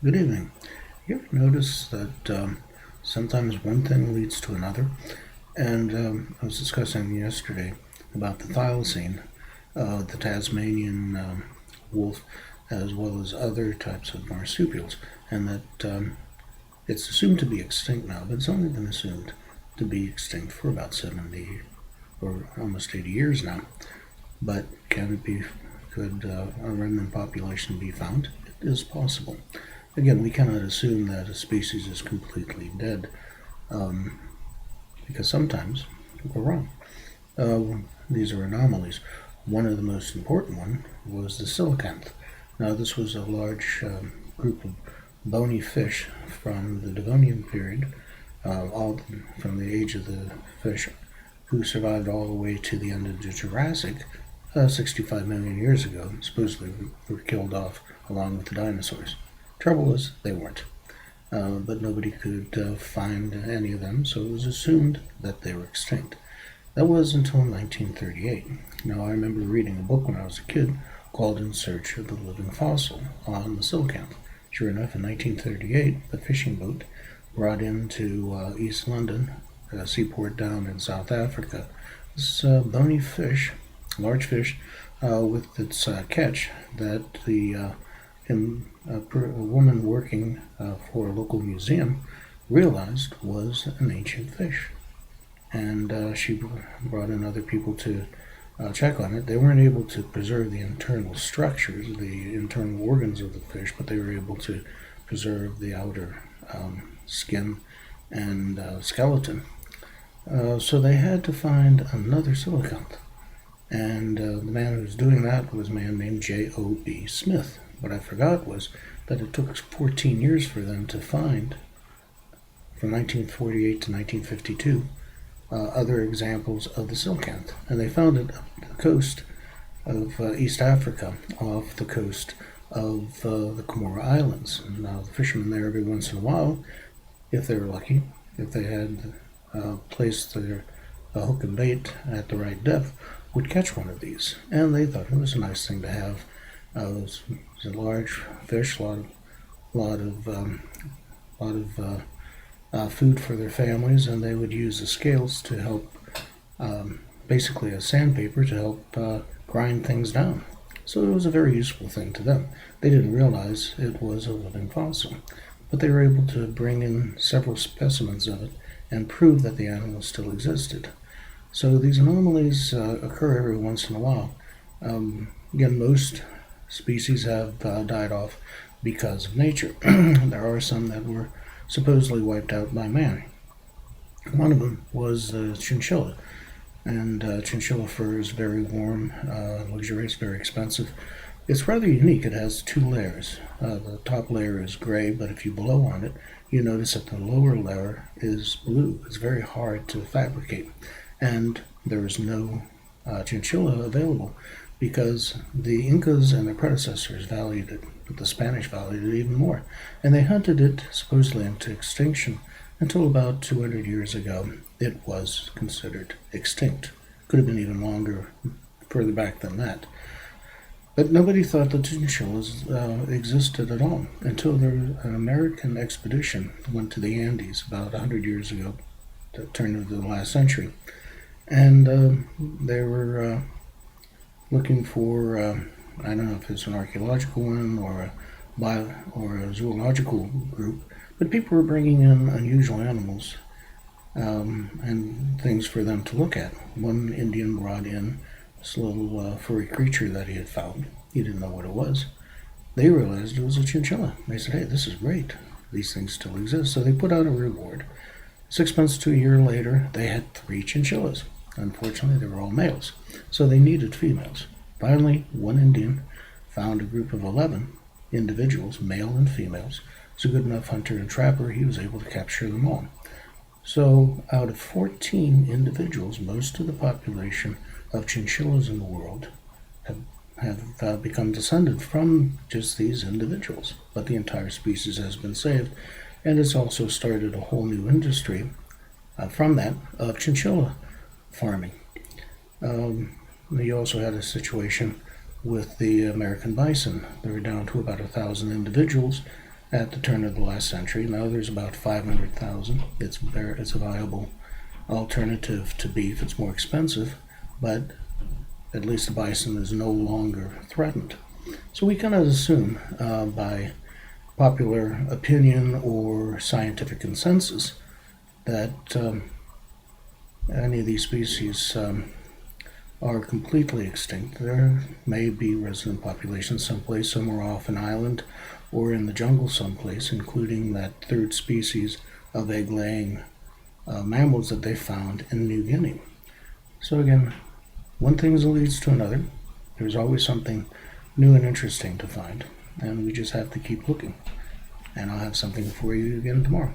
Good evening. You ever notice that sometimes one thing leads to another? And I was discussing yesterday about the thylacine, the Tasmanian wolf, as well as other types of marsupials, and that it's assumed to be extinct now, but it's only been assumed to be extinct for about 70 or almost 80 years now. But could a remnant population be found? It is possible. Again, we cannot assume that a species is completely dead um, because sometimes we're wrong. These are anomalies. One of the most important one was the coelacanth. Now, this was a large group of bony fish from the Devonian period, all from the age of the fish, who survived all the way to the end of the Jurassic, 65 million years ago. Supposedly were killed off along with the dinosaurs. Trouble is, they weren't. But nobody could find any of them, so it was assumed that they were extinct. That was until 1938. Now, I remember reading a book when I was a kid called In Search of the Living Fossil on the coelacanth. Sure enough, in 1938, a fishing boat brought into East London, a seaport down in South Africa, this bony fish, large fish, with its catch that a woman working for a local museum realized was an ancient fish. And she brought in other people to check on it. They weren't able to preserve the internal structures, the internal organs of the fish, but they were able to preserve the outer skin and skeleton. So they had to find another coelacanth. And the man who was doing that was a man named J.O.B. Smith. What I forgot was that it took 14 years for them to find, from 1948 to 1952, other examples of the coelacanth. And they found it up the coast of East Africa, off the coast of the Comoro Islands. Now, the fishermen there, every once in a while, if they were lucky, if they had placed their hook and bait at the right depth, would catch one of these. And they thought it was a nice thing to have. It was a large fish, a lot of food for their families, and they would use the scales to help, basically as sandpaper, to help grind things down. So it was a very useful thing to them. They didn't realize it was a living fossil, but they were able to bring in several specimens of it and prove that the animal still existed. So these anomalies occur every once in a while. Again, most species have died off because of nature. There are some that were supposedly wiped out by man. One of them was the chinchilla. And chinchilla fur is very warm, luxurious, very expensive. It's rather unique. It has two layers. The top layer is gray, but if you blow on it, you notice that the lower layer is blue. It's very hard to fabricate. And there is no chinchilla available because the Incas and their predecessors valued it, but the Spanish valued it even more. And they hunted it supposedly into extinction until about 200 years ago. It was considered extinct. Could have been even longer, further back than that. But nobody thought the chinchillas existed at all until an American expedition went to the Andes about 100 years ago, the turn of the last century. And they were looking for, I don't know if it's an archaeological one or a zoological group, but people were bringing in unusual animals and things for them to look at. One Indian brought in this little furry creature that he had found. He didn't know what it was. They realized it was a chinchilla. They said, hey, this is great. These things still exist. So they put out a reward. 6 months to a year later, they had 3 chinchillas. Unfortunately, they were all males, so they needed females. Finally, one Indian found a group of 11 individuals, male and females. As a good enough hunter and trapper, he was able to capture them all. So out of 14 individuals, most of the population of chinchillas in the world have become descended from just these individuals. But the entire species has been saved, and it's also started a whole new industry from that of chinchilla farming. You also had a situation with the American bison. They were down to about 1,000 individuals, at the turn of the last century. Now there's about 500,000. It's a viable alternative to beef. It's more expensive, but at least the bison is no longer threatened. So we kind of assume by popular opinion or scientific consensus that any of these species are completely extinct. There may be resident populations someplace, somewhere off an island or in the jungle someplace, including that third species of egg-laying mammals that they found in New Guinea. So again, one thing leads to another. There's always something new and interesting to find, and we just have to keep looking. And I'll have something for you again tomorrow.